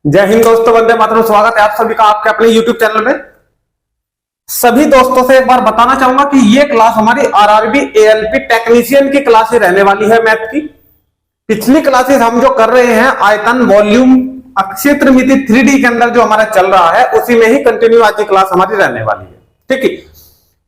जय हिंद दोस्तों, वंदे मातरम। स्वागत है आप सभी का आपके अपने YouTube चैनल में। सभी दोस्तों से एक बार बताना चाहूंगा कि ये क्लास हमारी आरआरबी एएलपी टेक्नीशियन की क्लास रहने वाली है मैथ की। पिछली क्लासेस हम जो कर रहे हैं आयतन वॉल्यूम अक्षीय त्रिमिति 3D के अंदर जो हमारा चल रहा है उसी में ही कंटिन्यू आज की क्लास हमारी रहने वाली है। ठीक है,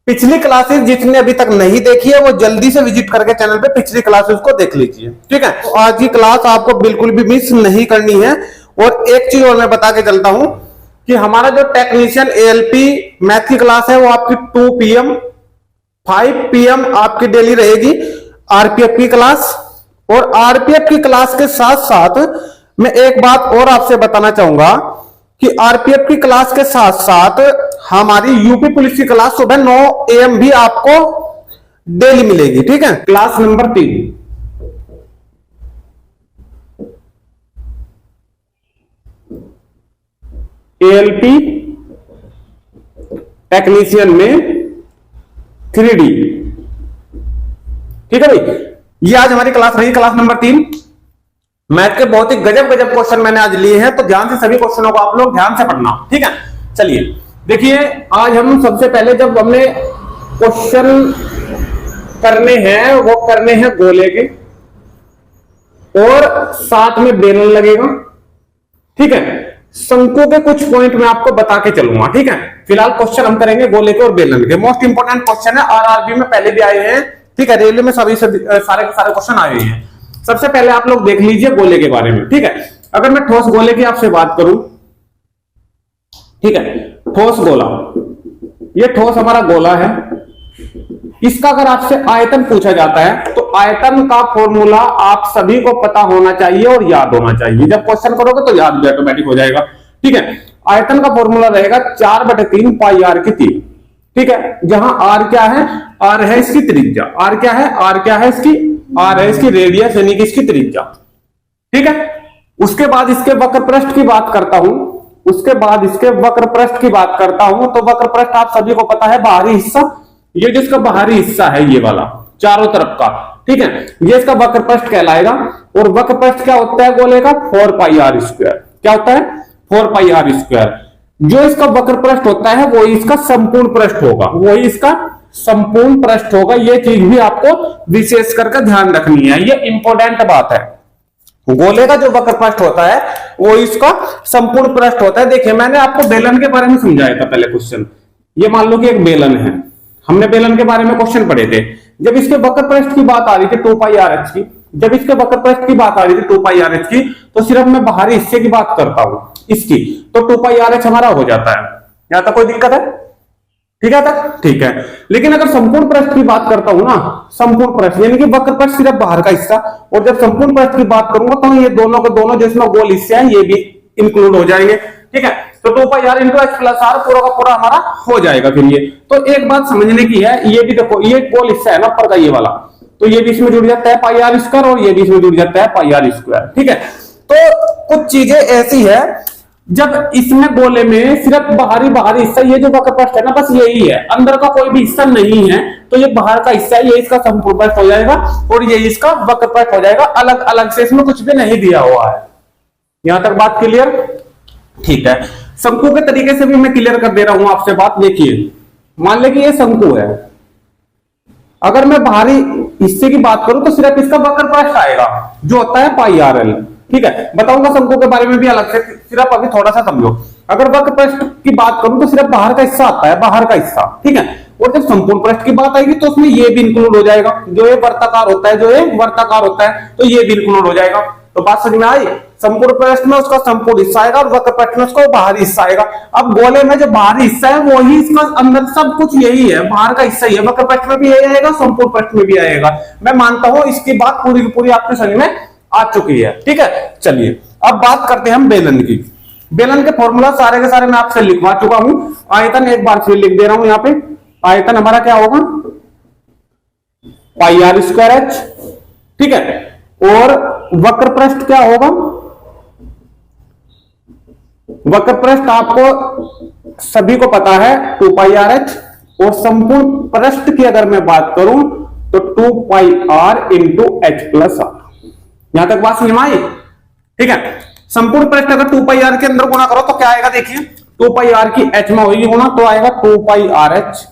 पिछली क्लासेस जिसने अभी तक नहीं देखी है वो जल्दी से विजिट करके चैनल पे पिछली क्लासेस को देख लीजिए। ठीक है, तो आज की क्लास आपको बिल्कुल भी मिस नहीं करनी है। और एक चीज और मैं बता के चलता हूं कि हमारा जो टेक्नीशियन एएलपी मैथ की क्लास है वो आपकी 2 PM 5 PM आपकी डेली रहेगी आरपीएफ की क्लास। और आरपीएफ की क्लास के साथ साथ मैं एक बात और आपसे बताना चाहूंगा कि आरपीएफ की क्लास के साथ साथ हमारी यूपी पुलिस की क्लास सुबह 9 AM भी आपको डेली मिलेगी। ठीक है, क्लास नंबर 3 एएलपी टेक्नीशियन में 3D। ठीक है भाई, ये आज हमारी क्लास रही, क्लास नंबर 3। मैथ के बहुत ही गजब गजब क्वेश्चन मैंने आज लिए हैं, तो ध्यान से सभी क्वेश्चनों को आप लोग ध्यान से पढ़ना। ठीक है, चलिए देखिए, आज हम सबसे पहले जब हमने क्वेश्चन करने हैं वो करने हैं गोले के और साथ में बेलन लगेगा। ठीक है, शंकु के कुछ पॉइंट मैं आपको बता के चलूंगा। ठीक है, फिलहाल क्वेश्चन हम करेंगे गोले के और बेलन के। मोस्ट इंपोर्टेंट क्वेश्चन है, आरआरबी में पहले भी आए हैं। ठीक है, रेलवे में सारे के सारे क्वेश्चन आए हुए हैं। सबसे पहले आप लोग देख लीजिए गोले के बारे में। ठीक है, अगर मैं ठोस गोले की आपसे बात करूं, ठीक है, ठोस गोला, ये ठोस हमारा गोला है। इसका अगर आपसे आयतन पूछा जाता है तो आयतन का फॉर्मूला आप सभी को पता होना चाहिए और याद होना चाहिए। जब क्वेश्चन करोगे तो याद भी ऑटोमेटिक हो जाएगा। ठीक है, आयतन का फॉर्मूला रहेगा 4/3 पाई आर की 3। ठीक है, जहां आर क्या है, आर है इसकी त्रिज्या। आर क्या है, आर क्या है इसकी, आर है इसकी रेडियस यानी कि इसकी त्रिज्या। ठीक है, उसके बाद इसके वक्र पृष्ठ की बात करता हूं, उसके बाद इसके वक्र पृष्ठ की बात करता हूं तो वक्र पृष्ठ आप सभी को पता है बाहरी हिस्सा, ये जिसका बाहरी हिस्सा है ये वाला चारों तरफ का। ठीक है, ये इसका वक्र पृष्ठ कहलाएगा। और वक्र पृष्ठ क्या होता है गोले का, 4 पाई आर स्क्वायर। क्या होता है, 4 पाई आर स्क्वायर। जो इसका वक्र पृष्ठ होता है वही इसका संपूर्ण पृष्ठ होगा, वही इसका संपूर्ण पृष्ठ होगा। ये चीज भी आपको विशेष करके ध्यान रखनी है, ये इंपॉर्टेंट बात है। गोले का जो वक्र पृष्ठ होता है वो इसका संपूर्ण पृष्ठ होता है। देखिए, मैंने आपको बेलन के बारे में समझाया था पहले क्वेश्चन। ये मान लो कि एक बेलन है, हमने बेलन के बारे में क्वेश्चन पढ़े थे। जब इसके वक्र पृष्ठ की बात आ रही थी 2 पाई आर एच की, जब इसके वक्र पृष्ठ की बात आ रही थी 2 पाई आर एच की, तो सिर्फ मैं बाहरी हिस्से की बात करता हूं इसकी, तो 2 पाई आर एच हमारा हो जाता है। यहां तक कोई दिक्कत है? ठीक है तक, ठीक है। लेकिन अगर संपूर्ण पृष्ठ की बात करता हूं ना, संपूर्ण पृष्ठ यानी कि वक्र पृष्ठ सिर्फ बाहर का हिस्सा, और जब संपूर्ण पृष्ठ की बात करूंगा तो ये दोनों के दोनों जिसमें गोल हिस्से हैं ये भी इंक्लूड हो जाएंगे। ठीक है, तो 2 pi r into h plus r पूरा का पूरा हमारा हो जाएगा। फिर ये तो एक बात समझने की है, ये भी देखो ये गोल हिस्सा है ना ऊपर का ये वाला, तो ये भी इसमें जुड़ जाता है पाई आर स्क्वायर और ये भी इसमें जुड़ जाता है पाई आर स्क्वायर। ठीक है, तो कुछ चीजें ऐसी है जब इसमें गोले में सिर्फ बाहरी हिस्सा, ये जो वक्र पृष्ठ है ना बस यही है, अंदर का कोई भी हिस्सा नहीं है, तो ये बाहर का हिस्सा है, ये इसका संपूर्ण पृष्ठ हो जाएगा और ये इसका वक्र पृष्ठ हो जाएगा। अलग अलग से इसमें कुछ भी नहीं दिया हुआ है। यहां तक बात क्लियर? ठीक है, शंकु के तरीके से भी मैं क्लियर कर दे रहा हूं आपसे बात। देखिए, मान ले कि ये शंकु है, अगर मैं बाहरी हिस्से की बात करूं तो सिर्फ इसका वक्र पृष्ठ आएगा जो होता है पाई आर एल। ठीक है, बताऊंगा शंकु के बारे में भी अलग से, सिर्फ अभी थोड़ा सा समझो। अगर वक्र पृष्ठ की बात करूं तो सिर्फ बाहर का हिस्सा आता है, बाहर का हिस्सा। ठीक है, और जब संपूर्ण पृष्ठ की बात आएगी तो उसमें ये भी इंक्लूड हो जाएगा, जो ये वर्ताकार होता है, जो ये वर्ताकार होता है तो ये भी इंक्लूड हो जाएगा। तो बात समझ में आई? संपूर्ण पृष्ठ में उसका संपूर्ण हिस्सा आएगा और वक्र पृष्ठ में उसका बाहरी हिस्सा आएगा। अब गोले में जो बाहरी हिस्सा है वही इसका अंदर सब कुछ यही है, बाहर का हिस्सा ही है, वक्र पृष्ठ में भी यही आएगा, संपूर्ण पृष्ठ में भी आएगा। मैं मानता हूं इसकी बात पूरी की पूरी आपके समझ में आ चुकी है। ठीक है, चलिए अब बात करते हैं हम बेलन की। बेलन के फॉर्मूला सारे के सारे मैं आपसे लिखवा चुका हूं। आयतन एक बार फिर लिख दे रहा हूं यहां पे। आयतन हमारा क्या होगा, पाई आर स्क्वायर एच। ठीक है, और वक्र पृष्ठ क्या होगा, वक्र पृष्ठ आपको सभी को पता है 2 पाई आर एच, और संपूर्ण पृष्ठ की अगर मैं बात करूं तो 2 pi r into h plus r. यहां तक बात समझ में आई? ठीक है, संपूर्ण पृष्ठ अगर 2 पाई आर के अंदर गुणा करो तो क्या आएगा, देखिए 2 पाई आर की एच में होगी गुणा, तो आएगा 2 पाई आर एच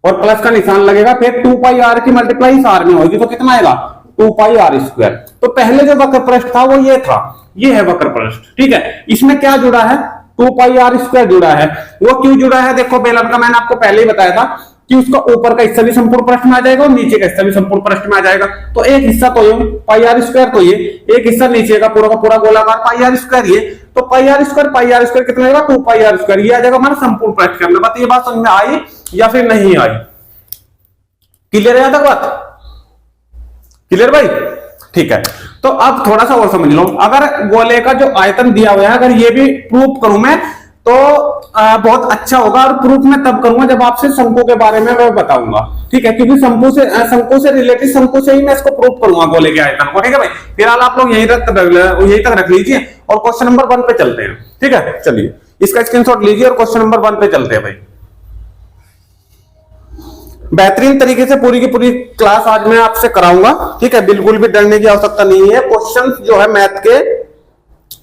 और प्लस का निशान लगेगा, फिर 2 पाई आर की मल्टीप्लाई आर में होगी तो कितना आएगा 2 पाई आर स्क्वायर। तो पहले जो वक्र पृष्ठ था वो ये था, ये है वक्र पृष्ठ, ठीक है। इसमें क्या जुड़ा है, 2 पाई आर स्क्वायर जुड़ा है। वो क्यों जुड़ा है, देखो बेलन का मैंने आपको पहले ही बताया था कि उसका ऊपर का हिस्सा भी संपूर्ण पृष्ठ में आ जाएगा और नीचे का हिस्सा भी संपूर्ण पृष्ठ में आ जाएगा। तो एक हिस्सा तो ये पाई आर स्क्वायर, तो ये एक हिस्सा नीचे का पूरा गोलाकार पाई आर स्क्वायर, ये तो पाई आर स्क्वायर कितना आएगा 2 पाई आर स्क्वायर, ये आ जाएगा हमारा संपूर्ण पृष्ठ के अंदर। बात ये बात समझ में आई या फिर नहीं आई, क्लियर है यहां तक बात, क्लियर भाई, ठीक है। तो अब थोड़ा सा और समझ लो, अगर गोले का जो आयतन दिया हुआ है अगर ये भी प्रूफ करूं मैं तो बहुत अच्छा होगा, और प्रूफ मैं तब करूंगा जब आपसे शंकु के बारे में मैं बताऊंगा, ठीक है, क्योंकि शंकु से रिलेटेड शंकु से ही मैं इसको प्रूफ करूंगा गोले के आयतन को, ठीक है भाई। फिलहाल आप लोग यहीं तक रख लीजिए और क्वेश्चन नंबर 1 पे चलते हैं, ठीक है। चलिए इसका स्क्रीनशॉट लीजिए और क्वेश्चन नंबर 1 पे चलते हैं भाई। बेहतरीन तरीके से पूरी की पूरी क्लास आज मैं आपसे कराऊंगा, ठीक है, बिल्कुल भी डरने की आवश्यकता नहीं है। क्वेश्चन जो है मैथ के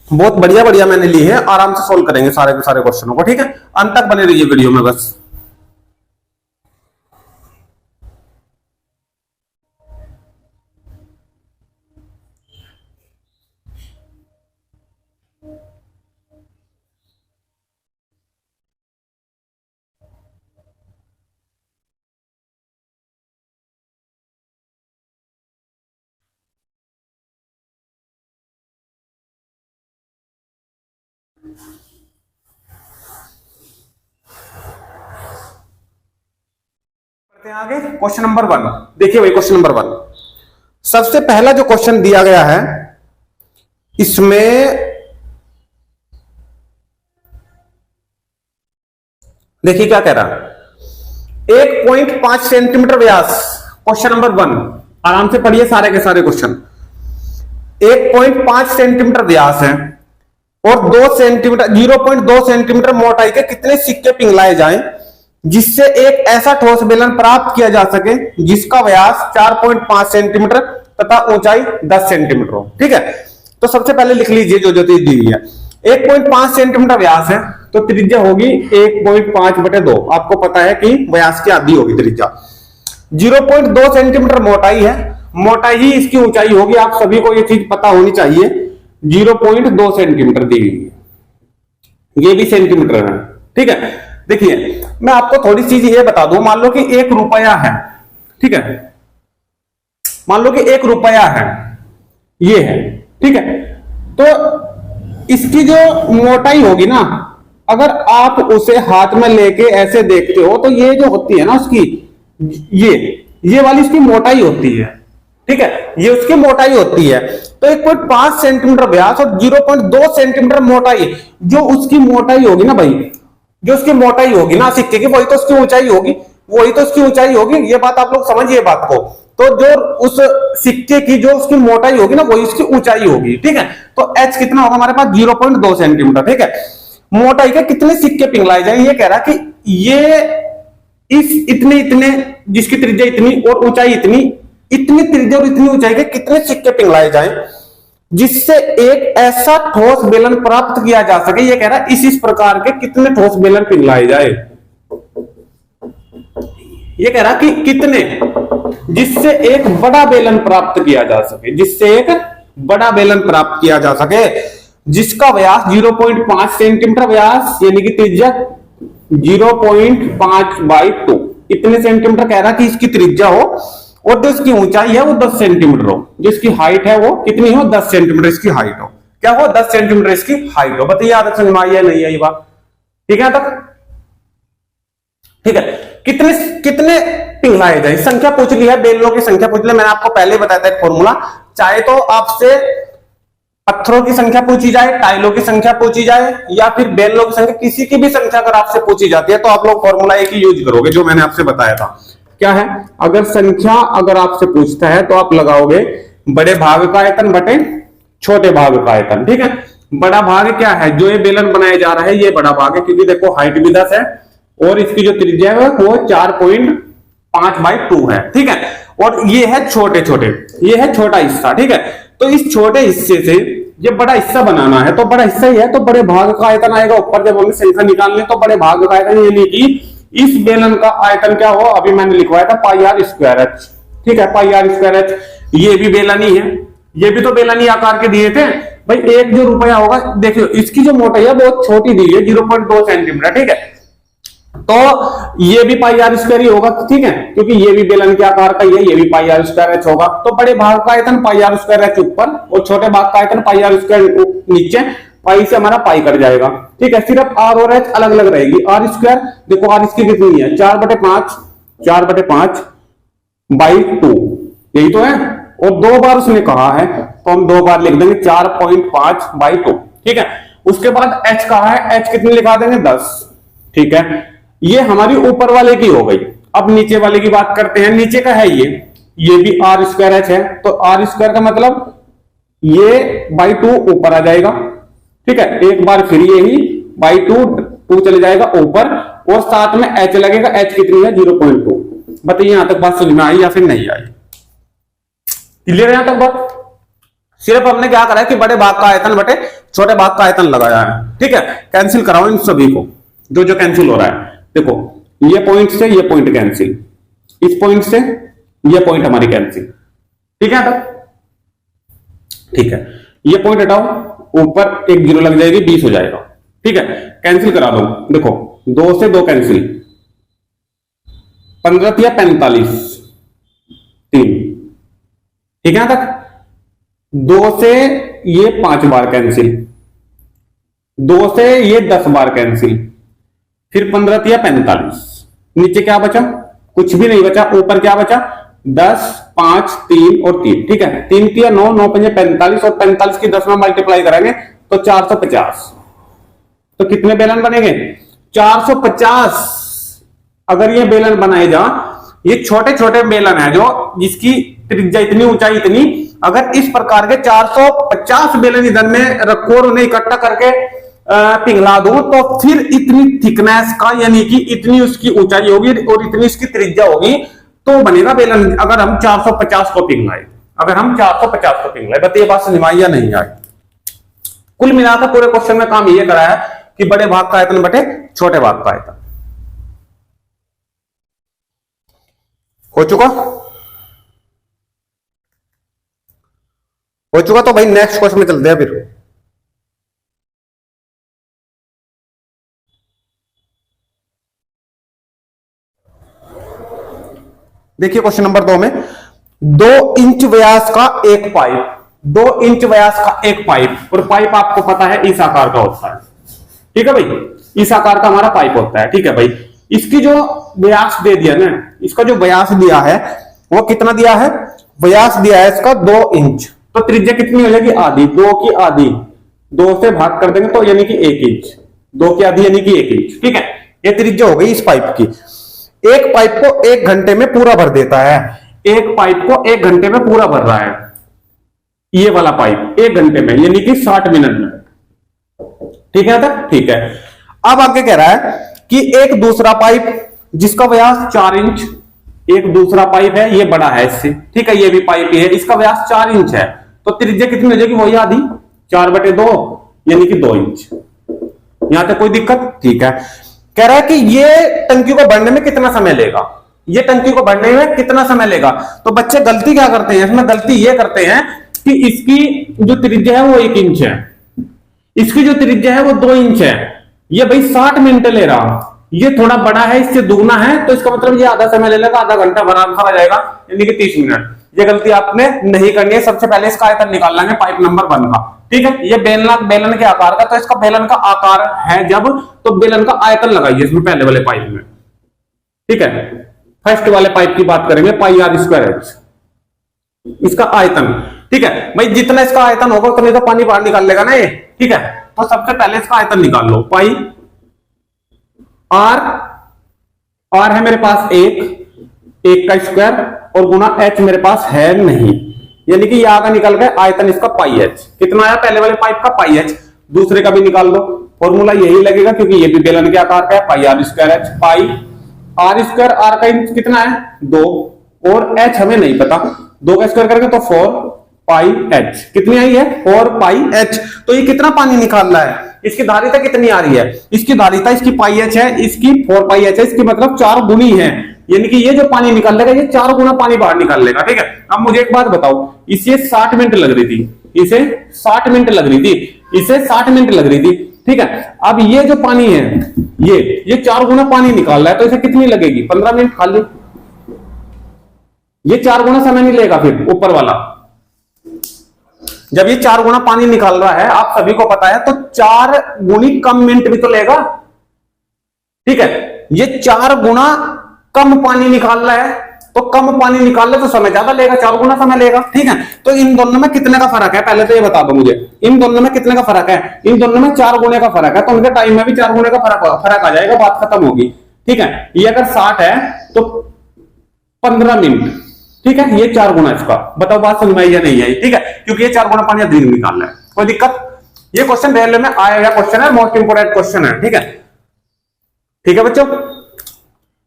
बहुत बढ़िया मैंने लिए हैं, आराम से सोल्व करेंगे सारे के सारे क्वेश्चनों को, ठीक है। अंत तक बने रहिए वीडियो में बस। आगे क्वेश्चन नंबर 1 देखिए भाई। क्वेश्चन नंबर 1 सबसे पहला जो क्वेश्चन दिया गया है इसमें देखिए क्या कह रहा है, 1.5 सेंटीमीटर व्यास। क्वेश्चन नंबर 1 आराम से पढ़िए सारे के सारे क्वेश्चन। 1.5 सेंटीमीटर व्यास है और 0.2 सेंटीमीटर मोटाई के कितने सिक्के पिघलाए जाएं जिससे एक ऐसा ठोस बेलन प्राप्त किया जा सके जिसका व्यास 4.5 सेंटीमीटर तथा ऊंचाई 10 सेंटीमीटर हो, ठीक है। तो सबसे पहले लिख लीजिए जो चीज दी हुई है। 1.5 सेंटीमीटर व्यास है तो त्रिज्या होगी 1.5/2, आपको पता है कि व्यास की आधी होगी त्रिज्या। 0.2 सेंटीमीटर मोटाई है, मोटाई ही इसकी ऊंचाई होगी, आप सभी को यह चीज पता होनी चाहिए। 0.2 सेंटीमीटर दी हुई है, ये भी सेंटीमीटर है, ठीक है। देखिए मैं आपको थोड़ी चीज ये बता दूं, मान लो कि 1 रुपया है, ठीक है, मान लो कि 1 रुपया है, ये है, ठीक है। तो इसकी जो मोटाई होगी ना, अगर आप उसे हाथ में लेके ऐसे देखते हो तो ये जो होती है ना उसकी ये वाली इसकी मोटाई होती है, ठीक है, ये उसकी मोटाई होती है। तो 1.5 सेंटीमीटर व्यास और 0.2 सेंटीमीटर मोटाई, जो उसकी मोटाई होगी ना भाई, जो उसकी मोटाई होगी ना सिक्के की, वही तो उसकी ऊंचाई होगी, वही तो उसकी ऊंचाई होगी। ये बात आप लोग समझिए बात को। तो जो उस सिक्के की जो उसकी मोटाई होगी ना वही उसकी ऊंचाई होगी, ठीक है। तो h कितना होगा हमारे पास 0.2 सेंटीमीटर, ठीक है। मोटाई के कितने सिक्के पिघलाए जाए, ये कह रहा कि ये इस इतने जिसकी त्रिज्या इतनी और ऊंचाई इतनी त्रिज्या और इतनी ऊंचाई के कितने सिक्के पिघलाए जाए जिससे एक ऐसा ठोस बेलन प्राप्त किया जा सके। ये कह रहा है इस प्रकार के कितने ठोस बेलन पिघलाए जाए, ये कह रहा कि कितने, जिससे एक बड़ा बेलन प्राप्त किया जा सके, जिससे एक बड़ा बेलन प्राप्त किया जा सके जिसका व्यास 0.5 सेंटीमीटर व्यास यानी कि त्रिज्या 0.5/2 इतने सेंटीमीटर कह रहा कि इसकी त्रिज्या हो और जो इसकी ऊंचाई है वो 10 सेंटीमीटर हो, जिसकी हाइट है वो कितनी हो 10 सेंटीमीटर इसकी हाइट हो, क्या हो 10 सेंटीमीटर इसकी हाइट हो। बताइए आदत समझ में आई है नहीं है ये बात, ठीक है तक, ठीक है। कितने पिघलाए जाए, संख्या पूछ ली है, बेलनों की संख्या पूछ ली, मैंने आपको पहले बताया था एक फॉर्मूला, चाहे तो आपसे पत्थरों की संख्या पूछी जाए, टाइलों की संख्या पूछी जाए या फिर बेलनों की संख्या, किसी की भी संख्या अगर आपसे पूछी जाती है तो आप लोग फॉर्मूला एक ही यूज करोगे जो मैंने आपसे बताया था। क्या है, अगर संख्या अगर आपसे पूछता है तो आप लगाओगे बड़े भाग का आयतन बटे छोटे भाग का आयतन, ठीक है। बड़ा भाग क्या है, जो ये बेलन बनाया जा रहा है ये बड़ा भाग है, क्योंकि देखो हाइट भी 10 है और इसकी जो त्रिज्या है वो 4.5/2 है, ठीक है। और ये है छोटे, ये है छोटा हिस्सा, ठीक है। तो इस छोटे हिस्से से ये बड़ा हिस्सा बनाना है, तो बड़ा हिस्सा ही है, तो बड़े भाग का आयतन आएगा ऊपर। जब हमें संख्या निकालनी है तो बड़े भाग का आयतन, यानी कि इस बेलन का आयतन क्या हो, अभी मैंने लिखवाया था पाई आर स्क्वायर एच। ठीक है, पाई आर स्क्वायर एच। ये भी बेलनी है, ये भी तो बेलनी आकार के दिए थे भाई। एक जो रुपया होगा, देखियो इसकी जो मोटाई है बहुत छोटी दी है, 0.2 सेंटीमीटर। ठीक है, तो ये भी पाई आर स्क्वायर ही होगा। ठीक है, क्योंकि ये भी बेलन के आकार का ही है, ये भी पाई आर स्क्वायर एच होगा। तो बड़े भाग का आयतन पाई आर स्क्वायर एच ऊपर और छोटे भाग का आयतन पाई आर स्क्वायर नीचे। पाई से हमारा पाई कट जाएगा। ठीक है, सिर्फ आर और एच अलग अलग रहेगी। आर स्क्वायर देखो, आर इसकी कितनी है, 4/5, 4/5 बाई 2, यही तो है। और 2 बार उसने कहा है तो हम 2 बार लिख देंगे, 4.5 बाई 2। ठीक है, उसके बाद एच कहा है, एच कितनी लिखा देंगे, 10। ठीक है, ये हमारी ऊपर वाले की हो गई। अब नीचे वाले की बात करते हैं। नीचे का है ये भी आर स्क्वायर एच है, तो आर स्क्वायर का मतलब ये बाई 2 ऊपर आ जाएगा। ठीक है, एक बार फिर ये ही बाई 2 चले जाएगा ऊपर, और साथ में एच लगेगा। एच कितनी है, 0.2। बताइए यहां तक बात समझ में आई या फिर नहीं आई? क्लियर है यहां तक बात? सिर्फ हमने क्या करा है कि बड़े भाग का आयतन बटे छोटे भाग का आयतन लगाया है। ठीक है, कैंसिल कराओ इन सभी को, जो जो कैंसिल हो रहा है। देखो, ये पॉइंट से ये पॉइंट कैंसिल, इस पॉइंट से ये पॉइंट हमारी कैंसिल। ठीक है तक? ठीक है, ये पॉइंट हटाओ, ऊपर एक 0 लग जाएगी, 20 हो जाएगा। ठीक है, कैंसिल करा दो। देखो 2 से 2 कैंसिल, 15 या 45, 3। ठीक है तक? 2 से ये 5 बार कैंसिल, 2 से ये 10 बार कैंसिल, फिर 15 या 45। नीचे क्या बचा, कुछ भी नहीं बचा। ऊपर क्या बचा, 10, 5, 3 और 3। ठीक है, 3 या 9, 9 5 45, और 45 की 10 में मल्टीप्लाई करेंगे तो 450। तो कितने बेलन बनेंगे, 450। अगर ये बेलन बनाए जा, ये छोटे छोटे बेलन है जो जिसकी त्रिज्या इतनी, ऊंचाई इतनी, अगर इस प्रकार के 450 बेलन इधर में रखो और उन्हें इकट्ठा करके पिघला दो, तो फिर इतनी थिकनेस का, यानी कि इतनी उसकी ऊंचाई होगी और इतनी इसकी त्रिज्या होगी, तो बनेगा बेलन। अगर हम 450 को पिघलाए, अगर हम 450 को पिघलाए, बताइए बात समझ में आई या नहीं आई? कुल मिलाकर पूरे क्वेश्चन में काम ये करा है कि बड़े भाग का आयतन बटे छोटे भाग का आयतन। हो चुका? हो चुका, तो भाई नेक्स्ट क्वेश्चन में चलते हैं फिर। देखिए क्वेश्चन नंबर 2 में, 2 इंच व्यास का एक पाइप, 2 इंच व्यास का एक पाइप, और पाइप आपको पता है इस आकार का होता है। ठीक है भाई, इस आकार का हमारा पाइप होता है। ठीक है भाई, इसकी जो व्यास दे दिया ना, इसका जो व्यास दिया है वो कितना दिया है, व्यास दिया है इसका 2 इंच। तो त्रिज्या कितनी हो जाएगी, आधी, 2 की आधी, 2 से भाग कर देंगे तो यानी कि 1 इंच, 2 की आधी यानी कि 1 इंच। ठीक है, ये त्रिज्या हो गई इस पाइप की। एक पाइप को 1 घंटे में पूरा भर देता है, एक पाइप को 1 घंटे में पूरा भर रहा है, ये वाला पाइप 1 घंटे में, यानी कि 60 मिनट में। ठीक है तक? ठीक है, अब आगे कह रहा है कि एक दूसरा पाइप जिसका व्यास 4 इंच, एक दूसरा पाइप है, ये बड़ा है इससे। ठीक है, ये भी पाइप ही है, इसका व्यास 4 इंच है, तो त्रिज्या कितनी हो जाएगी, वही आधी, 4/2 यानी कि 2 इंच। यहां तक कोई दिक्कत? ठीक है, कह रहा है कि ये टंकी को भरने में कितना समय लेगा, ये टंकी को भरने में कितना समय लेगा। तो बच्चे गलती क्या करते हैं इसमें, गलती ये करते हैं कि इसकी जो त्रिज्या है वो 1 इंच है, इसकी जो त्रिज्या है वो 2 इंच है, ये भाई 60 मिनट ले रहा, ये थोड़ा बड़ा है, इससे दुगना है, तो इसका मतलब ये आधा समय ले लेगा, आधा घंटा भरा आंसर आ जाएगा, यानी कि 30 मिनट। ये गलती आपने नहीं करनी है। सबसे पहले इसका आयतन निकालना है पाइप नंबर 1 का। ठीक है, ये बेलन के आकार का, तो इसका बेलन का आकार है जब, तो बेलन का आयतन लगाइए इसमें पहले वाले पाइप में। ठीक है, फर्स्ट वाले पाइप की बात करेंगे, पाई आर स्क्वायर एच, इसका आयतन। ठीक है भाई, जितना इसका आयतन होगा उतने तो पानी बाहर निकाल लेगा ना ये। ठीक है, तो सबसे पहले इसका आयतन निकाल लो, पाई आर है मेरे पास 1 का स्क्वायर, और गुना एच मेरे पास है नहीं, यानी कि ये आगे निकल गया आयतन इसका पाई एच। कितना आया पहले वाले पाइप का, पाई एच। दूसरे का भी निकाल लो, फॉर्मूला यही लगेगा क्योंकि ये भी बेलन के आकार का है, pi r square h. Pi r square, r का इंच कितना है 2, और एच हमें नहीं पता, 2 का स्क्वायर करेंगे तो 4, पाई एच। कितनी आई है? 4 पाई एच। तो ये कितना पानी निकाल रहा है? इसकी धारिता कितनी आ रही है? इसकी धारिता, इसकी पाई एच है, इसकी 4 पाई एच है, इसकी मतलब 4 गुनी है, यानी कि ये जो पानी निकाल लेगा ये 4 गुना पानी बाहर निकाल लेगा। ठीक है, अब मुझे एक बात बताओ, इसे 60 मिनट लग रही थी, इसे 60 मिनट लग रही थी, इसे 60 मिनट लग रही थी। ठीक है, अब ये जो पानी है ये 4 गुना पानी निकाल रहा है, तो इसे कितनी लगेगी? 15 मिनट खाली। ये 4 गुना समय नहीं लेगा फिर ऊपर वाला। जब ये 4 गुना पानी निकाल रहा है, आप सभी को पता है, तो 4 गुनी कम मिनट भी तो लेगा। ठीक है, ये 4 गुना कम पानी निकाल रहा है, तो कम पानी निकाल ले तो समय ज्यादा लेगा, 4 गुना समय लेगा। ठीक है, तो इन दोनों में कितने का फर्क है? पहले तो ये बता दो मुझे, इन दोनों में कितने का फर्क है? इन दोनों में 4 गुने का फर्क है, तो उनके टाइम में भी 4 गुने का फर्क आ जाएगा, बात खत्म होगी। ठीक है, ये अगर 60 है तो 15 मिनट। ठीक है, ये 4 गुना इसका। बताओ बात समझ में आई या नहीं आई? ठीक है, क्योंकि ये 4 गुना पानी अधिक निकालना है। कोई दिक्कत? ये क्वेश्चन रेलवे में आया हुआ क्वेश्चन है, मोस्ट इंपोर्टेंट क्वेश्चन है। ठीक है, ठीक है बच्चों,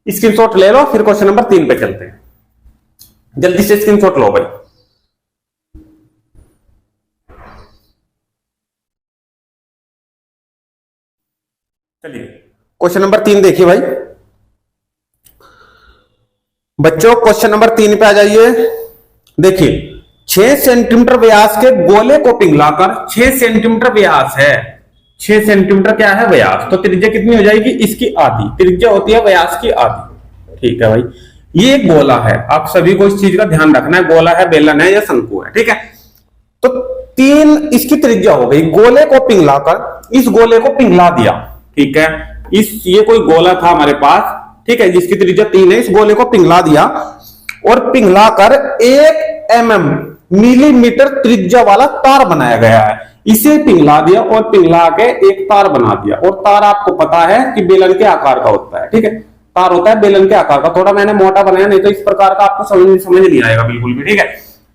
स्क्रीनशॉट ले लो, फिर क्वेश्चन नंबर 3 पे चलते हैं। जल्दी से स्क्रीनशॉट लो भाई। चलिए क्वेश्चन नंबर 3 देखिए भाई बच्चों, क्वेश्चन नंबर 3 पे आ जाइए। देखिए 6 सेंटीमीटर व्यास के गोले को पिघलाकर, 6 सेंटीमीटर व्यास है, 6 सेंटीमीटर क्या है? व्यास। तो त्रिज्या कितनी हो जाएगी? इसकी आधी। त्रिज्या होती है व्यास की आधी। ठीक है भाई, ये एक गोला है, आप सभी को इस चीज का ध्यान रखना है, गोला है, बेलन है या शंकु है। ठीक है, तो 3 इसकी त्रिज्या हो गई। गोले को पिघलाकर, इस गोले को पिघला दिया। ठीक है, ये कोई गोला था हमारे पास, ठीक है, जिसकी त्रिज्या 3 है, इस गोले को पिघला दिया और पिघलाकर 1 mm मिलीमीटर त्रिज्या वाला तार बनाया गया है। इसे पिघला दिया और पिघला के एक तार बना दिया, और तार आपको पता है कि बेलन के आकार का होता है। ठीक है, तार होता है बेलन के आकार का, थोड़ा मैंने मोटा बनाया, नहीं तो इस प्रकार का आपको समझ नहीं आएगा बिल्कुल भी। ठीक है,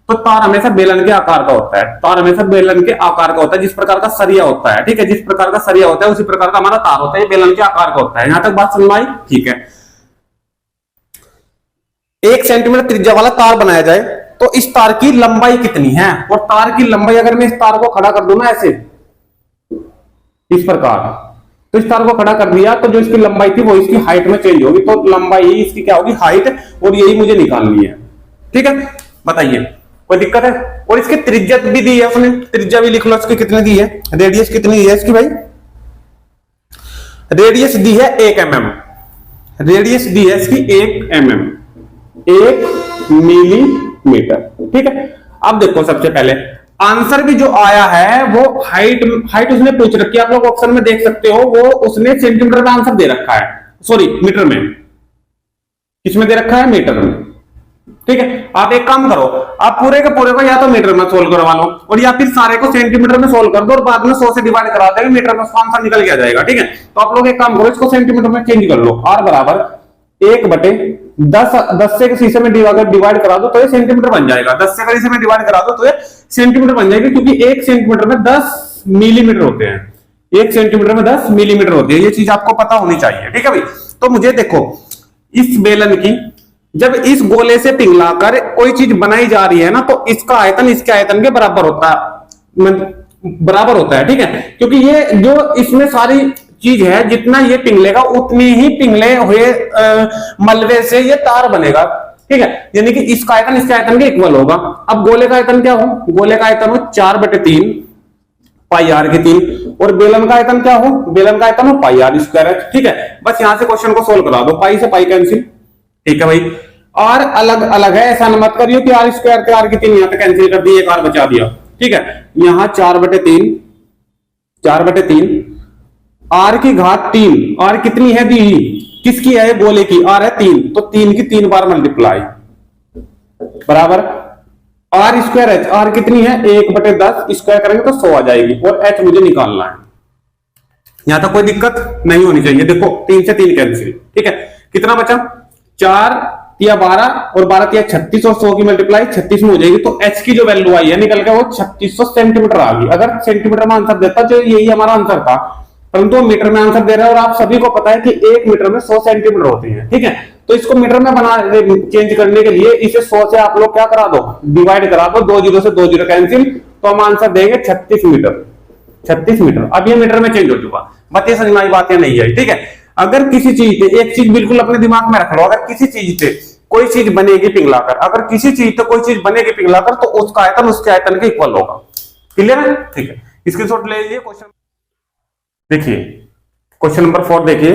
तो तार हमेशा बेलन के आकार का होता है, तार हमेशा बेलन के आकार का होता है, जिस प्रकार का सरिया होता है। ठीक है, जिस प्रकार का सरिया होता है उसी प्रकार का हमारा तार होता है, बेलन के आकार का होता है। यहां तक बात समझ में आई? ठीक है, 1 सेंटीमीटर त्रिज्या वाला तार बनाया जाए तो इस तार की लंबाई कितनी है? और तार की लंबाई, अगर मैं इस तार को खड़ा कर दूं ना ऐसे, इस प्रकार, तो इस तार को खड़ा कर दिया तो जो इसकी लंबाई थी वो इसकी हाइट में चेंज होगी, तो लंबाई इसकी क्या होगी? हाइट, और यही मुझे निकालनी है। ठीक है, बताइए कोई दिक्कत है? और इसकी त्रिज्या भी दी है उसने, त्रिज्या भी लिख लो इसकी कितनी दी है, रेडियस कितनी दी है इसकी भाई? रेडियस दी है 1 mm, रेडियस दी है इसकी 1 mm, 1 मिलीमीटर। ठीक है, अब देखो सबसे पहले आंसर भी जो आया है वो हाइट उसने पूछ रखी है, आप लोग ऑप्शन में देख सकते हो, वो उसने सेंटीमीटर में आंसर दे रखा है, सॉरी मीटर में। किसमें दे रखा है? मीटर में। ठीक है, आप एक काम करो, आप पूरे के पूरे को या तो मीटर में सोल्व करवा लो, और या फिर सारे को सेंटीमीटर में सोल्व कर दो, और बाद में 100 से डिवाइड करा देंगे, मीटर में आंसर निकल के आ जाएगा। ठीक है, तो आप लोग एक काम करो, इसको सेंटीमीटर में चेंज कर लो। R बराबर 1/10 से शीशे में डिवाइड करा दो तो ये सेंटीमीटर बन जाएगा, 10 से शीशे में डिवाइड करा दो तो ये सेंटीमीटर बन जाएगी, क्योंकि 1 सेंटीमीटर में 10 मिलीमीटर होते हैं, 1 सेंटीमीटर में 10 मिलीमीटर होती है, ये चीज आपको पता होनी चाहिए। ठीक है भाई, तो मुझे देखो, इस बेलन की जब इस गोले से पिघलाकर कोई चीज बनाई जा रही है ना, तो इसका आयतन इसके आयतन के बराबर होता है। ठीक है, क्योंकि ये जो इसमें सारी चीज है, जितना ये पिघलेगा उतनी ही पिघले हुए मलबे से ये तार बनेगा। ठीक है, यानी कि इसका आयतन इसके आयतन के इक्वल होगा। अब गोले का आयतन क्या हो? गोले का आयतन हो 4/3 पाई r के 3, और बेलन का आयतन क्या हो? बेलन का आयतन हो पाई r स्क्वायर। ठीक है, बस यहां से क्वेश्चन को सोल्व करा दो, पाई से पाई कैंसिल। ठीक है भाई, r अलग अलग है, ऐसा मत करियो कि r स्क्वायर के r के 3 यहां पे कैंसिल कर दिए, एक r बचा दिया। ठीक है, यहां 4/3 r की घात 3, r कितनी है दी? किसकी है? गोले की। r है 3, तो 3 की 3 बार मल्टीप्लाई बराबर r स्क्वायर h। r कितनी है? 1/10, स्क्वायर करेंगे तो 100 आ जाएगी, और h मुझे निकालना है। यहां तक कोई दिक्कत नहीं होनी चाहिए। देखो 3 से 3 कैंसिल। ठीक है, कितना बचा? 4 या 12 और 12 या 36, और 100 की मल्टीप्लाई 36 में हो जाएगी, तो h की जो वैल्यू आई है निकल के वो 3600 सेंटीमीटर आ गई। अगर सेंटीमीटर में आंसर देता तो यही हमारा आंसर था, परंतु मीटर में आंसर दे रहा है, और आप सभी को पता है कि 1 मीटर में 100 सेंटीमीटर होते हैं। ठीक है, तो इसको मीटर में बना चेंज करने के लिए इसे 100 से आप लोग क्या करा दो, डिवाइड करा दो, 2 जीरो से 2 जीरो कैंसिल, तो हम आंसर देंगे 36 मीटर। 36 मीटर। अब ये मीटर में चेंज हो चुका। बताइए समझ में आई बात या नहीं आई? ठीक है। अगर किसी चीज पे, एक चीज बिल्कुल अपने दिमाग में रख लो, अगर किसी चीज पे कोई चीज बनेगी पिघलाकर, अगर किसी चीज पे कोई चीज बनेगी पिघलाकर, तो उसका आयतन उसके आयतन के इक्वल होगा। क्लियर है? ठीक है, स्क्रीनशॉट ले लीजिए। क्वेश्चन देखिए, क्वेश्चन नंबर 4 देखिए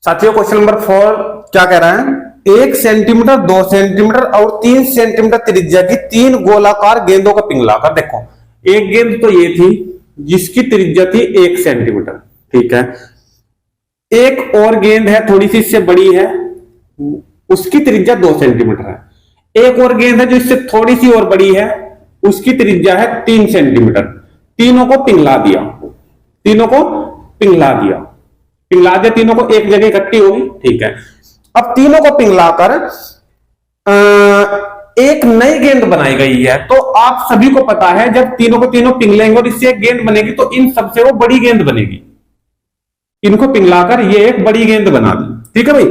साथियों। क्वेश्चन नंबर 4 क्या कह रहा है? 1 सेंटीमीटर, 2 सेंटीमीटर और 3 सेंटीमीटर त्रिज्या की 3 गोलाकार गेंदों का पिघलाकर। देखो, एक गेंद तो ये थी जिसकी त्रिज्या थी 1 सेंटीमीटर, ठीक है। एक और गेंद है थोड़ी सी इससे बड़ी है, उसकी त्रिज्या 2 सेंटीमीटर है। एक और गेंद है जो इससे थोड़ी सी और बड़ी है, उसकी त्रिज्या है 3 सेंटीमीटर। तीनों को पिघला दिया, तीनों को पिघला दिया, पिघला दिया, तीनों को एक जगह इकट्ठी होगी, ठीक है। अब तीनों को पिघलाकर एक नई गेंद बनाई गई है। तो आप सभी को पता है जब तीनों को तीनों पिघलेंगे और इससे एक गेंद बनेगी तो इन सबसे वो बड़ी गेंद बनेगी। इनको पिघलाकर ये एक बड़ी गेंद बना दी, ठीक है भाई।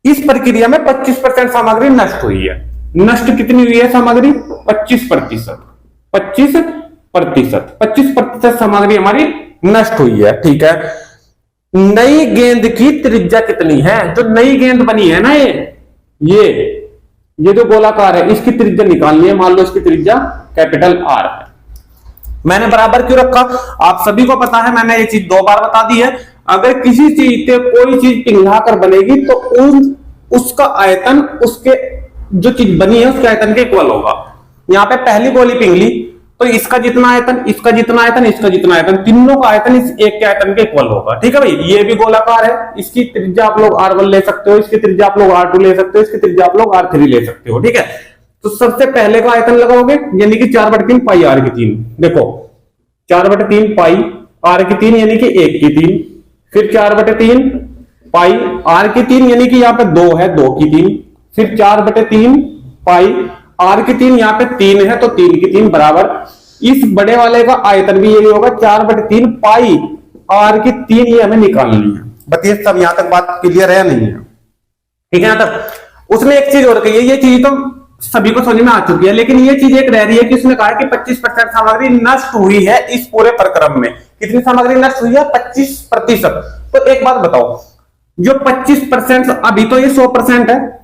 इस प्रक्रिया में 25% सामग्री नष्ट हुई है। नष्ट कितनी हुई है सामग्री? 25%। 25% सामग्री हमारी नष्ट हुई है, ठीक है। नई गेंद की त्रिज्या कितनी है? जो नई गेंद बनी है ना, ये जो गोलाकार है, इसकी त्रिज्या निकालनी है। मान लो इसकी त्रिज्या कैपिटल R है। मैंने बराबर क्यों रखा? आप सभी को पता है, मैंने ये चीज 2 बार बता दी है। अगर किसी चीज पे कोई चीज पिघलाकर बनेगी तो उसका आयतन उसके जो चीज बनी है उसके आयतन के इक्वल होगा। यहां पे पहली गोली पिघली तो इसका जितना आयतन, इसका जितना आयतन, इसका जितना आयतन, तीनों का आयतन इस एक के आयतन के इक्वल होगा, ठीक है भाई। ये भी गोलाकार है, इसकी त्रिज्या आप लोग R1 ले सकते हो, इसकी त्रिज्या आप लोग R2 ले सकते हो, इसकी त्रिज्या आप लोग R3 ले सकते हो, ठीक है। तो सबसे पहले का आयतन लगाओगे, यानी कि 4/3 पाई R की 3। देखो 4/3 पाई R की 3 यानी कि 1 की 3, फिर 4/3 पाई R की 3 यानी कि यहाँ पे 2 है, 2 की 3, फिर 4/3 पाई R की 3, यहाँ पे 3 है तो 3 की 3 बराबर। इस बड़े वाले का आयतन भी यही होगा, 4/3 पाई R की 3, ये हमें निकालनी है। बताइए सब यहां तक बात क्लियर है या नहीं है? ठीक है। यहां तक उसने एक चीज और कही है, ये चीज तो सभी को समझ में आ चुकी है, लेकिन ये चीज एक रह रही है कि उसने कहा कि 25% सामग्री नष्ट हुई है इस पूरे प्रक्रम में। कितनी सामग्री नष्ट हुई है? 25%। तो एक बात बताओ, जो 25%, अभी तो ये 100% है,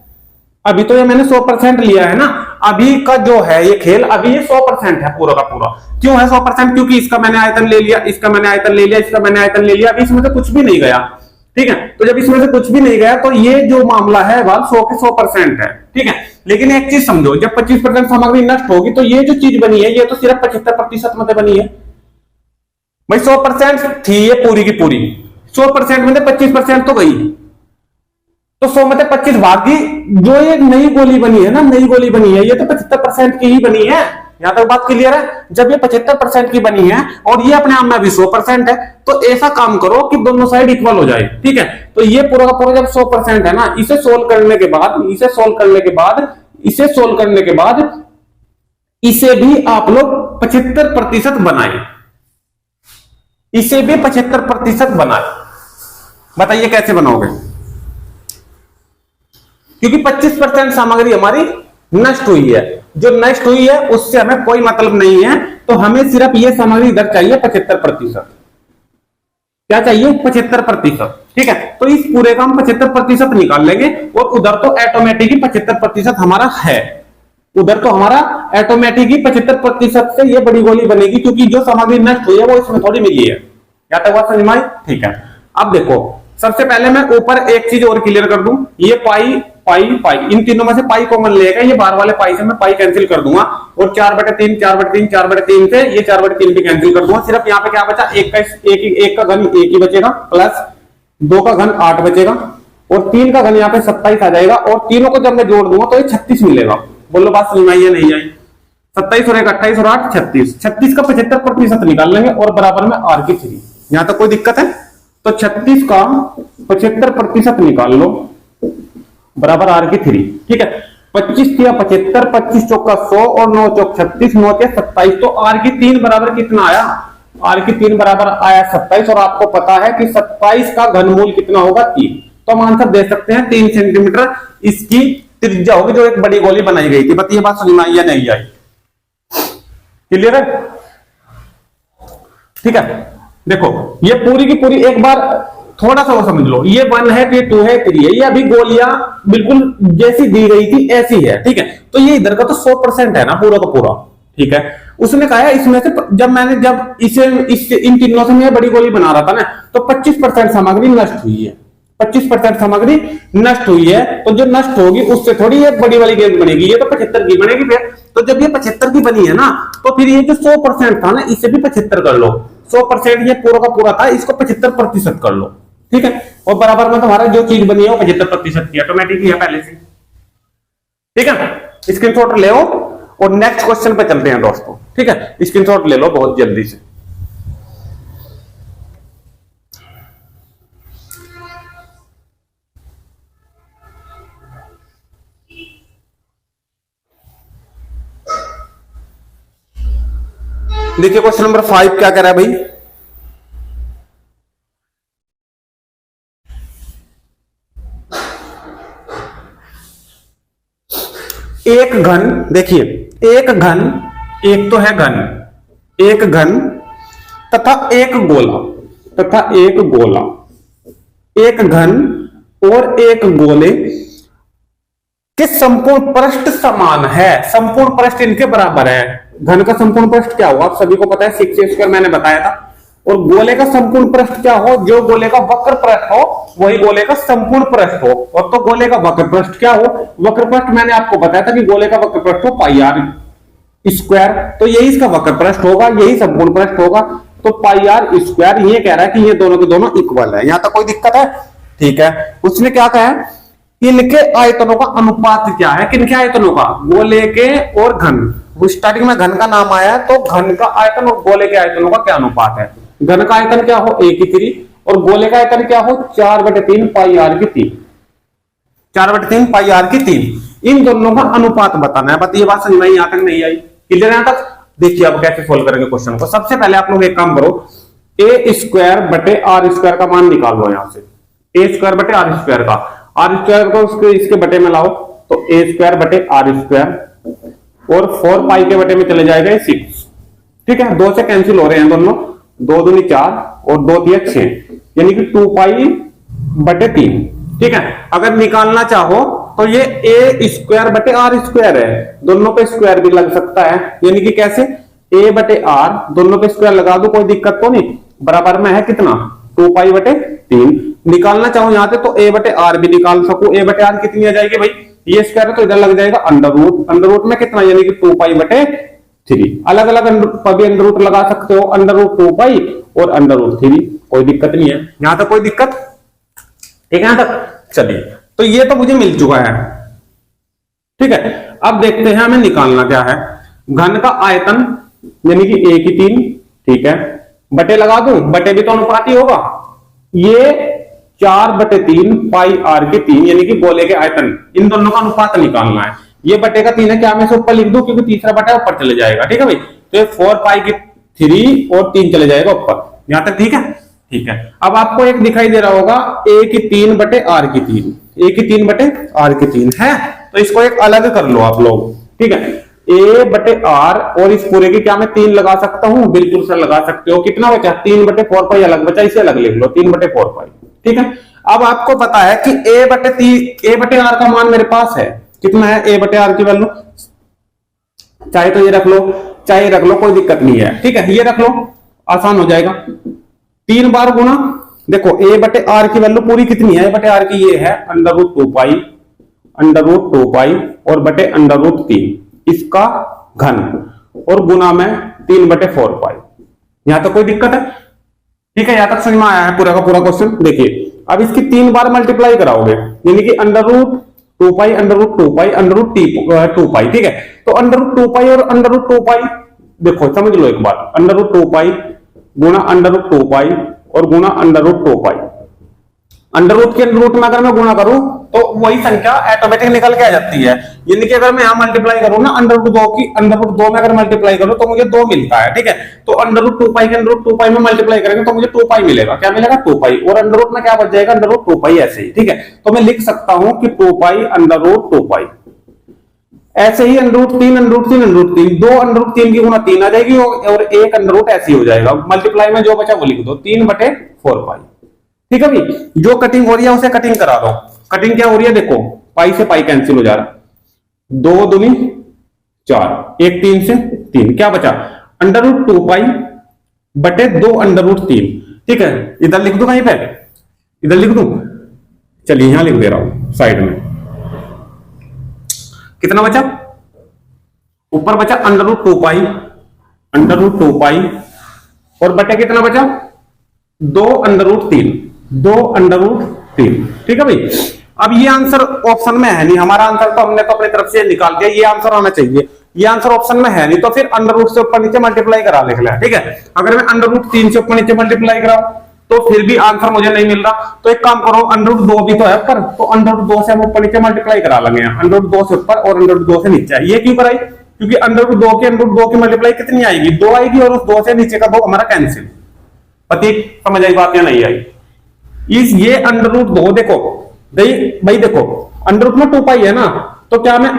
अभी तो ये मैंने 100% लिया है ना। अभी का जो है ये खेल, अभी ये 100% है पूरा का पूरा। क्यों है 100%? क्योंकि इसका मैंने आयतन ले लिया, इसका मैंने आयतन ले लिया, इसका मैंने आयतन ले लिया, अभी इसमें से कुछ भी नहीं गया, ठीक है। तो जब इसमें से कुछ भी नहीं गया तो ये जो मामला है वह 100 के 100% है, ठीक है। लेकिन एक चीज समझो, जब 25% सामग्री नष्ट होगी तो ये जो चीज बनी है ये तो सिर्फ 75% में बनी है भाई। 100% थी ये पूरी की पूरी, 100% में 25% तो गई, तो 100 में 25 भागी। जो ये नई गोली बनी है ना, नई गोली बनी है, ये तो 75% की ही बनी है। यहां तक बात क्लियर है? जब ये 75% की बनी है और ये अपने आप में अभी 100% है, तो ऐसा काम करो कि दोनों साइड इक्वल हो जाए, ठीक है। तो ये पूरा का पूरा जब 100% है ना, इसे सोल्व करने के बाद, इसे सोल्व करने के बाद, इसे सोल्व करने के बाद इसे भी आप लोग 75% बनाए, इसे भी 75% बनाए। बताइए कैसे बनाओगे? क्योंकि 25% सामग्री हमारी नष्ट हुई है, जो नष्ट हुई है उससे हमें कोई मतलब नहीं है, तो हमें सिर्फ ये सामग्री इधर चाहिए 75%। क्या चाहिए? 75%, ठीक है। तो इस पूरे का हम 75% निकाल लेंगे और उधर तो ऑटोमेटिक ही 75% हमारा है, उधर तो हमारा ऑटोमेटिक ही 75% से ये बड़ी गोली बनेगी, क्योंकि जो सामग्री नष्ट हुई है वो इसमें थोड़ी मिली है। या तक बात समझ में आई? ठीक है। अब देखो, सबसे पहले मैं ऊपर एक चीज और क्लियर कर दूं, ये पाई पाई पाई, इन तीनों में से पाई कॉमन लेगा, ये बाहर वाले पाई से मैं पाई कैंसिल कर दूंगा, और 4/3 4/3 4/3 से ये 4/3 भी कैंसिल कर दूंगा। सिर्फ यहाँ पे क्या बचा? एक का घन 1 ही बचेगा, प्लस 2 का घन 8 बचेगा, और 3 का घन यहाँ पे 27 आ जाएगा, और तीनों को जब मैं जोड़ दूंगा तो ये 36 मिलेगा। बोलो बात समझ में आई या नहीं आई? 27 और 1 28 और 8 36, 36 का 75% निकाल लेंगे और बराबर में R की 3। यहां तक कोई दिक्कत है? तो 36 का 75% निकाल लो बराबर R की 3, ठीक है। 25 किया 75, 25 चौका 100 और 9 चौक 36, 9 के 27, तो R की 3 बराबर कितना आया? r की 3 बराबर आया 27 और आपको पता है कि 27 का घनमूल कितना होगा 3, तो हम आंसर दे सकते हैं 3 सेंटीमीटर इसकी त्रिज्या होगी जो एक बड़ी गोली बनाई गई थी। बताइए बात समझ में आई या नहीं आई? क्लियर है? ठीक है, देखो ये पूरी की पूरी एक बार थोड़ा सा वो समझ लो, ये 1 है, ये 2 है, 3 है, ये अभी गोलियां बिल्कुल जैसी दी गई थी ऐसी है। ठीक है, तो ये इधर का तो 100% है ना पूरा का पूरा। ठीक है, उसने कहा है इसमें से जब इसे इन तीनों से मैं बड़ी गोली बना रहा था ना, तो 25% सामग्री नष्ट हुई है। 25% सामग्री नष्ट हुई है, तो जो नष्ट होगी उससे थोड़ी ये बड़ी वाली गेंद बनेगी, ये तो 75 की बनेगी फिर। तो जब ये 75 की बनी है ना, तो फिर ये जो 100% था ना, इसे भी 75 कर लो। 100% ये पूरा का पूरा था, इसको 75% कर लो। ठीक है, और बराबर में तुम्हारा जो चीज बनी है वो 75% की ऑटोमेटिक है पहले से। ठीक है, स्क्रीनशॉट ले लो और नेक्स्ट क्वेश्चन पे चलते हैं दोस्तों। ठीक है, स्क्रीनशॉट ले लो बहुत जल्दी से। देखिए क्वेश्चन नंबर 5 क्या कह रहा है भाई? एक घन, देखिए एक घन, एक तो है घन, एक घन तथा एक गोला, एक घन और एक गोले के संपूर्ण पृष्ठ समान है। संपूर्ण पृष्ठ इनके बराबर है। घन का संपूर्ण पृष्ठ क्या हुआ आप सभी को पता है, 6a² मैंने बताया था। और गोले का संपूर्ण पृष्ठ क्या हो? जो गोले का वक्र पृष्ठ हो वही गोले का संपूर्ण पृष्ठ हो। और तो गोले का वक्र पृष्ठ क्या हो? वक्र पृष्ठ मैंने आपको बताया था कि गोले का वक्र पृष्ठ हो πr², तो यही इसका वक्र पृष्ठ होगा, यही संपूर्ण पृष्ठ होगा। तो πr², ये कह रहा है कि ये दोनों के दोनों इक्वल है। यहां तक कोई दिक्कत है? ठीक है, उसने क्या कहा है? इनके आयतनों का अनुपात क्या है? किनके आयतनों का? गोले के और घन। स्टार्टिंग में घन का नाम आया तो घन का आयतन और गोले के आयतनों का क्या अनुपात है? घन का आयतन क्या हो? 1/3 और गोले का आयतन क्या हो? 4/3 πr²। 4/3 πr²। इन दोनों का अनुपात बताना है। बताइए बात समझ में आई? यहां तक नहीं आई? क्लियर यहां तक? देखिए अब कैसे सोल्व करेंगे क्वेश्चन को। सबसे पहले आप लोग एक काम करो, a²/r² का मान निकाल लो। यहां से a²/r² का, r² को इसके बटे में लाओ तो a²/r² और 4π के बटे में चले जाएगा 6। ठीक है, 2 से कैंसिल हो रहे हैं दोनों, 2 दूनी 4 और 2 तिया 6, यानी कि 2π/3। ठीक है, अगर निकालना चाहो तो ये a²/r² है, दोनों पे स्क्वायर भी लग सकता है। यानी कि कैसे? a/r, दोनों पे स्क्वायर लगा दो, कोई दिक्कत तो नहीं। बराबर में है कितना? 2π/3। निकालना चाहो यहां से तो a/r भी निकाल सको। a/r कितनी आ जाएगी भाई? ये स्क्वायर तो इधर लग जाएगा अंडर रूट में कितना, यानी कि 2π/3। अलग अलग अंडर रूट लगा सकते हो, √2π और √3, कोई दिक्कत नहीं है। यहां तक कोई दिक्कत? ठीक है यहां तक? चलिए, तो ये तो मुझे मिल चुका है। ठीक है, अब देखते हैं हमें निकालना क्या है। घन का आयतन यानी कि 1/3, ठीक है, बटे लगा दूं, बटे भी तो अनुपाती होगा। ये 4/3 πr², यानी कि गोले के आयतन, इन दोनों का अनुपात निकालना है। ये बटे का 3 है, क्या मैं इसे ऊपर लिख दूं क्योंकि तीसरा बटा ऊपर चले जाएगा। ठीक है भाई, तो ये 4π3 और 3 चले जाएगा ऊपर। यहां तक ठीक है? ठीक है, अब आपको एक दिखाई दे रहा होगा a/3/r², a/3/r² है, तो इसको एक अलग कर लो आप लोग। ठीक है, a/r और इस पूरे की क्या मैं 3 लगा सकता हूं? बिल्कुल सर लगा सकते हो। कितना बचा? 3/4π अलग बचा, इसे अलग लिख लो, 3/4π। ठीक है, अब आपको पता है कि a/r का मान मेरे पास है, कितना है a/r की वैल्यू? चाहे तो ये रख लो, चाहे रख लो, कोई दिक्कत नहीं है। ठीक है, ये रख लो, आसान हो जाएगा। 3 बार गुना, देखो a/r की वैल्यू पूरी कितनी है? a/r की ये है √2π और बटे √3 इसका घन और गुना में 3/4π। यहां तक कोई दिक्कत है? ठीक है, यहां तक समझ में आया है पूरा का पूरा क्वेश्चन? देखिए अब इसकी 3 बार मल्टीप्लाई कराओगे, यानी कि √2π √2π। ठीक है, तो √2π और √2π देखो समझ लो एक बार, √2π गुना √2π और गुना √2π। अंडर रूट के अंडर रूट में अगर मैं गुणा करूं तो वही संख्या ऑटोमेटिक निकल के आ जाती है। यानी कि अगर मैं यहां मल्टीप्लाई करूं ना अंडर रूट 2 की, अंडर रूट 2 में अगर मल्टीप्लाई करूं तो मुझे 2 मिलता है, ठीक है। तो अंडर रूट 2 पाई के अंडर रूट 2 पाई में मल्टीप्लाई करेंगे तो मुझे 2 पाई मिलेगा। क्या मिलेगा? 2 पाई। और अंडर रूट में क्या बच जाएगा? अंडर रूट 2 पाई, ऐसे ही, ठीक है। तो मैं लिख सकता हूं कि 2 पाई अंडर रूट 2 पाई। ऐसे ही under root 3 under root 3 under root 3, 2 under root 3 की गुना 3 आ जाएगी और एक अंडर रूट ऐसे ही हो जाएगा। मल्टीप्लाई में जो बचा वो लिख दो, 3/4 पाई, ठीक है भाई। जो कटिंग हो रही है उसे कटिंग करा दो। कटिंग क्या हो रही है? देखो, पाई से पाई कैंसिल हो जा रहा, 2 दूनी 4, 1 3 से 3, क्या बचा? अंडर रूट 2 पाई बटे 2 अंडर रूट 3, ठीक है। इधर लिख दो, कहीं पे इधर लिख दूं, चलिए यहां लिख दे रहा हूं साइड में। कितना बचा? ऊपर बचा अंडर रूट 2 पाई, अंडर रूट 2 पाई, और बटे कितना बचा? 2 अंडर रूट 3, 2 अंडर रूट 3, ठीक है भाई। अब ये आंसर ऑप्शन में है नहीं, हमारा आंसर तो हमने तो अपनी तरफ से निकाल दिया, ये आंसर होना चाहिए। ये आंसर ऑप्शन में है नहीं, तो फिर अंडर रूट से ऊपर नीचे मल्टीप्लाई करा लिख ले, ठीक है। अगर मैं अंडर रूट 3 से ऊपर नीचे मल्टीप्लाई कराऊं तो फिर भी आंसर मुझे नहीं मिल रहा, तो एक काम करो, अंडर रूट 2 भी तो है ऊपर, तो अंडर रूट 2 से हम ऊपर नीचे मल्टीप्लाई करा लेंगे। अंडर रूट 2 से ऊपर और अंडर रूट 2 से नीचे। ये क्यों कराई? क्योंकि अंडर रूट 2 के अंडर रूट 2 की मल्टीप्लाई कितनी आएगी? 2 आएगी, और उस 2 से नीचे का 2 हमारा कैंसिल। पति समझ आई बात या नहीं आई? इस ये अंडर रूट 2 देखो भाई, देखो अंडर रूट में 2 पाई है ना, तो क्या मैं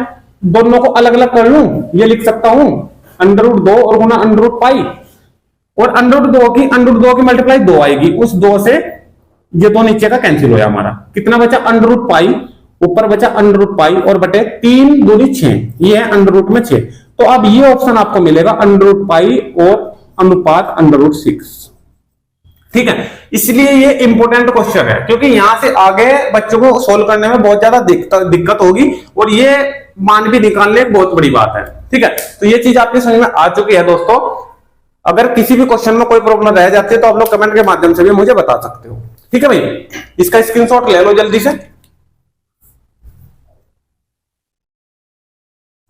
दोनों को अलग अलग कर लूं? ये लिख सकता हूं अंडर रूट 2 और गुना अंडर रूट पाई, और अंडर रूट 2 की मल्टीप्लाई 2 आएगी, उस 2 से ये 2 नीचे का कैंसिल होया। हमारा कितना बचा? अंडर रूट पाई, ऊपर बचा अंडर रूट पाई, और बटे 3 दूनी 6, ये है अंडर रूट में 6। तो अब ये ऑप्शन आपको मिलेगा अंडर रूट पाई और अनुपात अंडर रूट 6, ठीक है। इसलिए ये इंपॉर्टेंट क्वेश्चन है, क्योंकि यहां से आगे बच्चों को सोल्व करने में बहुत ज्यादा दिक्कत होगी, और ये मान भी निकालने एक बहुत बड़ी बात है, ठीक है। तो ये चीज आपके समझ में आ चुकी है दोस्तों। अगर किसी भी क्वेश्चन में कोई प्रॉब्लम रह जाती है तो आप लोग कमेंट के माध्यम से भी मुझे बता सकते हो, ठीक है भाई। इसका स्क्रीनशॉट ले लो जल्दी से।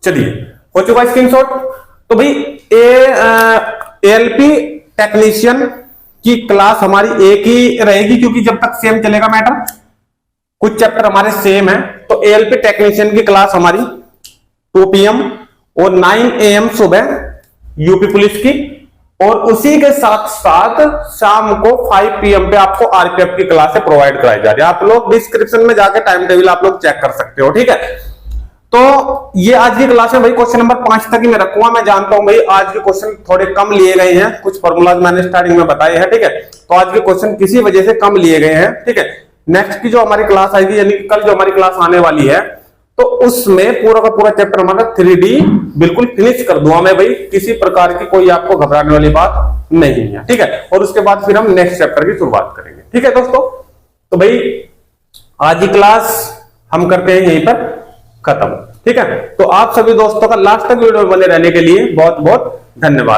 चलिए, हो चुका स्क्रीनशॉट। तो भाई एएलपी टेक्नीशियन की क्लास हमारी एक ही रहेगी, क्योंकि जब तक सेम चलेगा मैटर, कुछ चैप्टर हमारे सेम है। तो एएलपी टेक्नीशियन की क्लास हमारी 2 PM और 9 AM सुबह यूपी पुलिस की, और उसी के साथ साथ शाम को 5 PM पे आपको आरपीएफ की क्लास प्रोवाइड कराई जा रही है। आप लोग डिस्क्रिप्शन में जाके टाइम टेबल आप लोग चेक कर सकते हो, ठीक है। तो ये आज की क्लास में भाई क्वेश्चन नंबर 5 तक ही मैं रखूंगा। मैं जानता हूं भाई आज के क्वेश्चन थोड़े कम लिए गए हैं, कुछ फॉर्मूलाज मैंने स्टार्टिंग में बताए हैं, ठीक है। तो आज के क्वेश्चन किसी वजह से कम लिए गए हैं, ठीक है। नेक्स्ट की जो हमारी क्लास आएगी, यानी कल जो हमारी क्लास आने वाली है, तो उसमें पूरा का पूरा चैप्टर हमारा 3D बिल्कुल फिनिश कर दूंगा मैं भाई। किसी प्रकार की कोई आपको घबराने वाली बात नहीं है, ठीक है। और उसके बाद फिर हम नेक्स्ट चैप्टर की शुरुआत करेंगे, ठीक है दोस्तों। तो भाई आज की क्लास हम करते हैं यहीं पर खत्म, ठीक है। तो आप सभी दोस्तों का लास्ट तक वीडियो में बने रहने के लिए बहुत बहुत धन्यवाद।